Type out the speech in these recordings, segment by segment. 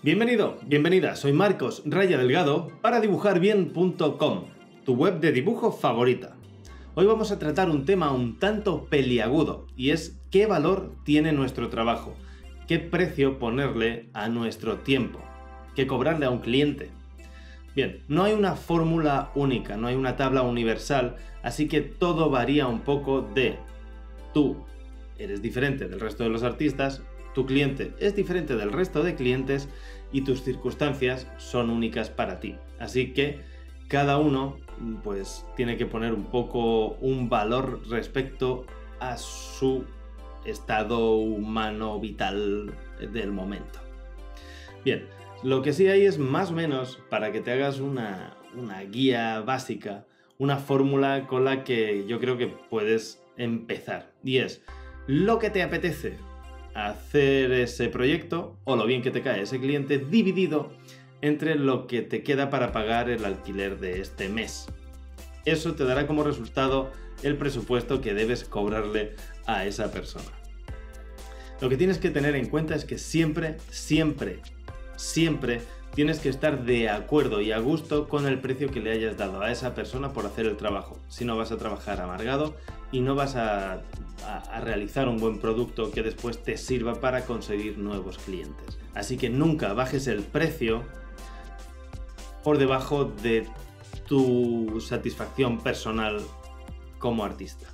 Bienvenido, bienvenida, soy Marcos Raya Delgado para dibujarbien.com, tu web de dibujo favorita. Hoy vamos a tratar un tema un tanto peliagudo y es ¿qué valor tiene nuestro trabajo? ¿Qué precio ponerle a nuestro tiempo? ¿Qué cobrarle a un cliente? Bien, no hay una fórmula única, no hay una tabla universal, así que todo varía un poco de tú eres diferente del resto de los artistas, tu cliente es diferente del resto de clientes y tus circunstancias son únicas para ti. Así que cada uno pues tiene que poner un poco un valor respecto a su estado humano vital del momento. Bien, lo que sí hay es más o menos para que te hagas una guía básica, una fórmula con la que yo creo que puedes empezar. Y es lo que te apetece hacer ese proyecto o lo bien que te cae ese cliente dividido entre lo que te queda para pagar el alquiler de este mes. Eso te dará como resultado el presupuesto que debes cobrarle a esa persona. Lo que tienes que tener en cuenta es que siempre tienes que estar de acuerdo y a gusto con el precio que le hayas dado a esa persona por hacer el trabajo. Si no, vas a trabajar amargado y no vas a realizar un buen producto que después te sirva para conseguir nuevos clientes. Así que nunca bajes el precio por debajo de tu satisfacción personal como artista.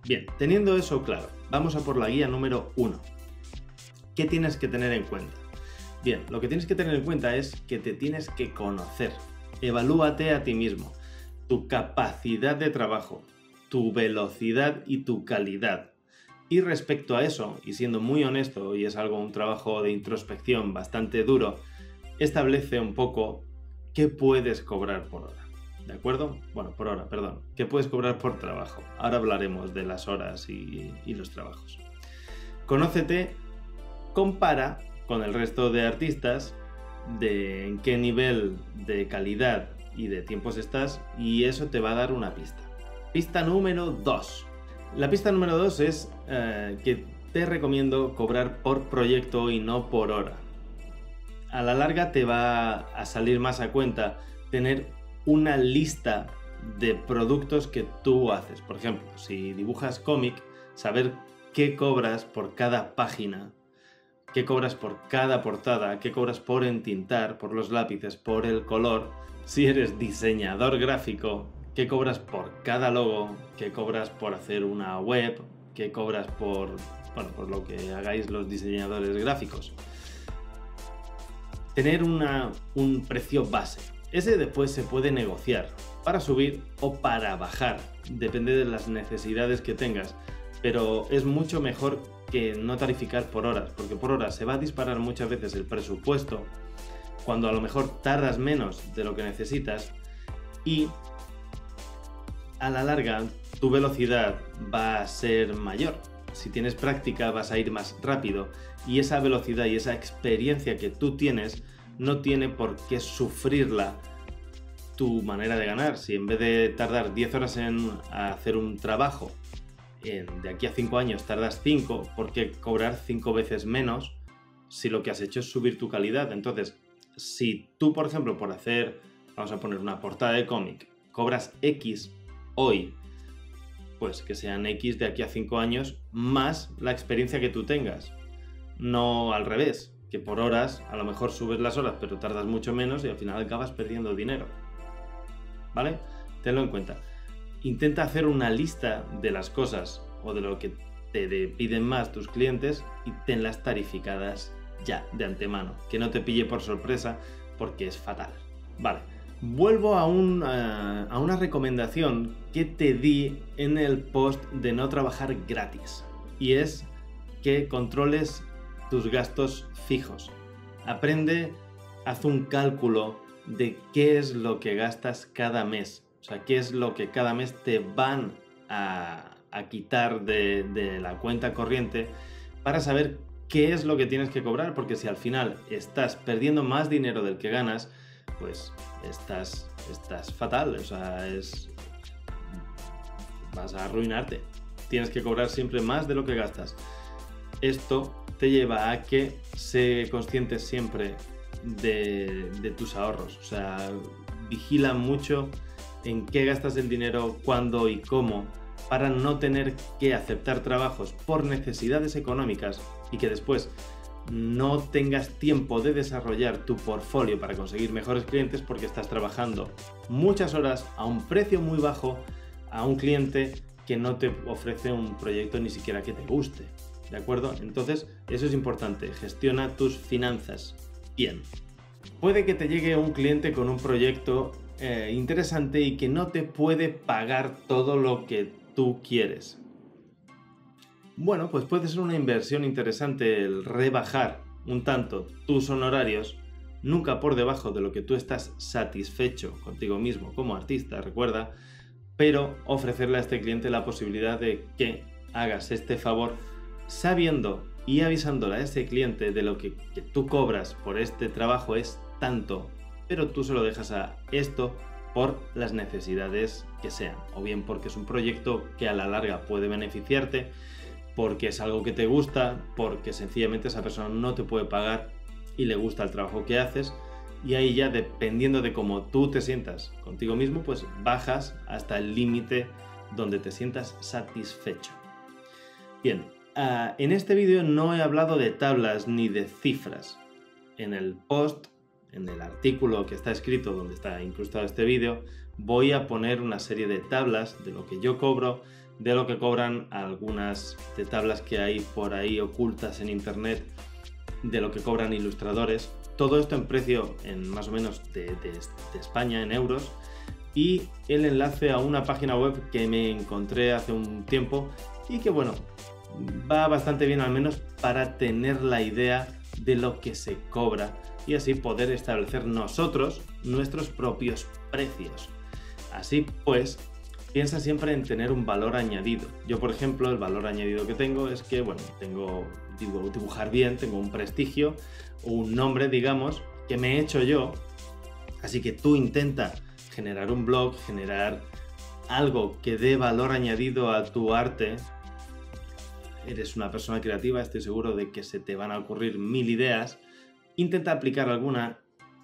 Bien, teniendo eso claro, vamos a por la guía número 1. ¿Qué tienes que tener en cuenta? Bien, lo que tienes que tener en cuenta es que te tienes que conocer. Evalúate a ti mismo, tu capacidad de trabajo, tu velocidad y tu calidad. Y respecto a eso, y siendo muy honesto, y es un trabajo de introspección bastante duro, establece un poco qué puedes cobrar por hora. ¿De acuerdo? Bueno, por hora, perdón. ¿Qué puedes cobrar por trabajo? Ahora hablaremos de las horas y los trabajos. Conócete, compara con el resto de artistas de en qué nivel de calidad y de tiempos estás y eso te va a dar una pista. Pista número 2. La pista número 2 es que te recomiendo cobrar por proyecto y no por hora. A la larga te va a salir más a cuenta tener una lista de productos que tú haces. Por ejemplo, si dibujas cómic, saber qué cobras por cada página, qué cobras por cada portada, qué cobras por entintar, por los lápices, por el color. Si eres diseñador gráfico, qué cobras por cada logo, qué cobras por hacer una web, qué cobras por lo que hagáis los diseñadores gráficos. Tener un precio base. Ese después se puede negociar para subir o para bajar, depende de las necesidades que tengas, pero es mucho mejor que no tarificar por horas, porque por horas se va a disparar muchas veces el presupuesto cuando a lo mejor tardas menos de lo que necesitas y a la larga tu velocidad va a ser mayor. Si tienes práctica vas a ir más rápido y esa velocidad y esa experiencia que tú tienes no tiene por qué sufrirla tu manera de ganar. Si en vez de tardar 10 horas en hacer un trabajo, de aquí a 5 años tardas 5, ¿por qué cobrar 5 veces menos si lo que has hecho es subir tu calidad? Entonces, si tú, por ejemplo, por hacer, vamos a poner una portada de cómic, cobras X hoy, pues que sean X de aquí a 5 años más la experiencia que tú tengas. No al revés, que por horas a lo mejor subes las horas pero tardas mucho menos y al final acabas perdiendo dinero. ¿Vale? Tenlo en cuenta. Intenta hacer una lista de las cosas o de lo que te piden más tus clientes y tenlas tarificadas ya de antemano. Que no te pille por sorpresa porque es fatal. Vale, vuelvo a una recomendación que te di en el post de no trabajar gratis. Y es que controles tus gastos fijos. Aprende, haz un cálculo de qué es lo que gastas cada mes. O sea, qué es lo que cada mes te van a quitar de la cuenta corriente para saber qué es lo que tienes que cobrar, porque si al final estás perdiendo más dinero del que ganas, pues estás fatal, o sea, vas a arruinarte. Tienes que cobrar siempre más de lo que gastas. Esto te lleva a que sé consciente siempre de tus ahorros. O sea, vigila mucho en qué gastas el dinero, cuándo y cómo, para no tener que aceptar trabajos por necesidades económicas y que después no tengas tiempo de desarrollar tu portfolio para conseguir mejores clientes porque estás trabajando muchas horas a un precio muy bajo a un cliente que no te ofrece un proyecto ni siquiera que te guste, ¿de acuerdo? Entonces, eso es importante, gestiona tus finanzas bien. Puede que te llegue un cliente con un proyecto interesante y que no te puede pagar todo lo que tú quieres. Bueno, pues puede ser una inversión interesante el rebajar un tanto tus honorarios, nunca por debajo de lo que tú estás satisfecho contigo mismo como artista, recuerda, pero ofrecerle a este cliente la posibilidad de que hagas este favor sabiendo y avisándole a ese cliente de lo que tú cobras por este trabajo es tanto, pero tú se lo dejas a esto por las necesidades que sean, o bien porque es un proyecto que a la larga puede beneficiarte, porque es algo que te gusta, porque sencillamente esa persona no te puede pagar y le gusta el trabajo que haces, y ahí ya dependiendo de cómo tú te sientas contigo mismo, pues bajas hasta el límite donde te sientas satisfecho. Bien, en este vídeo no he hablado de tablas ni de cifras. En el post, en el artículo que está escrito donde está incrustado este vídeo, voy a poner una serie de tablas de lo que yo cobro, de lo que cobran algunas de tablas que hay por ahí ocultas en internet, de lo que cobran ilustradores. Todo esto en precio en más o menos de España, en euros, y el enlace a una página web que me encontré hace un tiempo y que bueno, va bastante bien al menos para tener la idea de lo que se cobra y así poder establecer nosotros nuestros propios precios. Así pues, piensa siempre en tener un valor añadido. Yo, por ejemplo, el valor añadido que tengo es que, bueno, tengo dibujar bien, tengo un prestigio, un nombre, digamos, que me he hecho yo. Así que tú intenta generar un blog, generar algo que dé valor añadido a tu arte. Eres una persona creativa, estoy seguro de que se te van a ocurrir 1000 ideas. Intenta aplicar alguna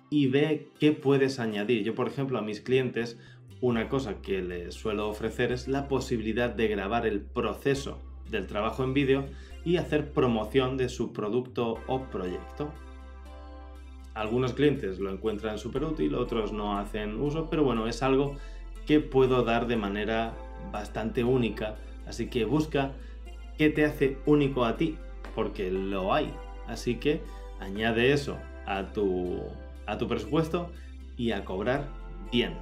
y ve qué puedes añadir. Yo, por ejemplo, a mis clientes, una cosa que les suelo ofrecer es la posibilidad de grabar el proceso del trabajo en vídeo y hacer promoción de su producto o proyecto. Algunos clientes lo encuentran súper útil, otros no hacen uso, pero bueno, es algo que puedo dar de manera bastante única, así que busca qué te hace único a ti, porque lo hay. Así que añade eso a tu presupuesto y a cobrar bien,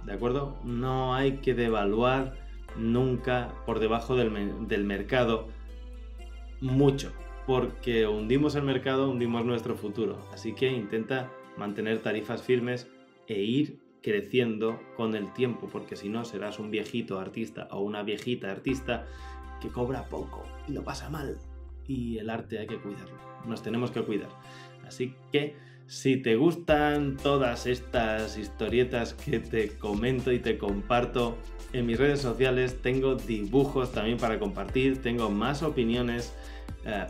¿de acuerdo? No hay que devaluar nunca por debajo del mercado mucho, porque hundimos el mercado, hundimos nuestro futuro. Así que intenta mantener tarifas firmes e ir creciendo con el tiempo, porque si no serás un viejito artista o una viejita artista que cobra poco y lo pasa mal. Y el arte hay que cuidarlo, nos tenemos que cuidar. Así que si te gustan todas estas historietas que te comento y te comparto en mis redes sociales, tengo dibujos también para compartir, tengo más opiniones.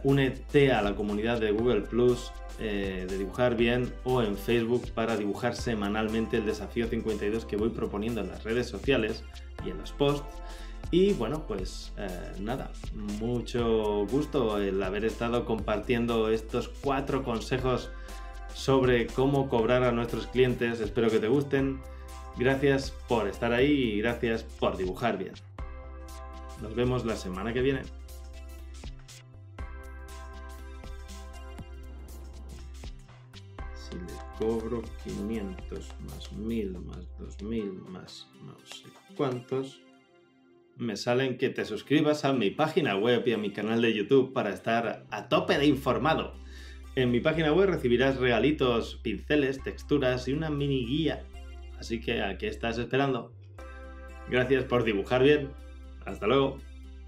Únete a la comunidad de Google Plus de Dibujar Bien o en Facebook para dibujar semanalmente el desafío 52 que voy proponiendo en las redes sociales y en los posts. Y bueno, pues nada, mucho gusto el haber estado compartiendo estos 4 consejos sobre cómo cobrar a nuestros clientes. Espero que te gusten. Gracias por estar ahí y gracias por dibujar bien. Nos vemos la semana que viene. Si le cobro 500 más 1000 más 2000 más no sé cuántos, me salen que te suscribas a mi página web y a mi canal de YouTube para estar a tope de informado. En mi página web recibirás regalitos, pinceles, texturas y una mini guía. Así que, ¿a qué estás esperando? Gracias por dibujar bien. Hasta luego.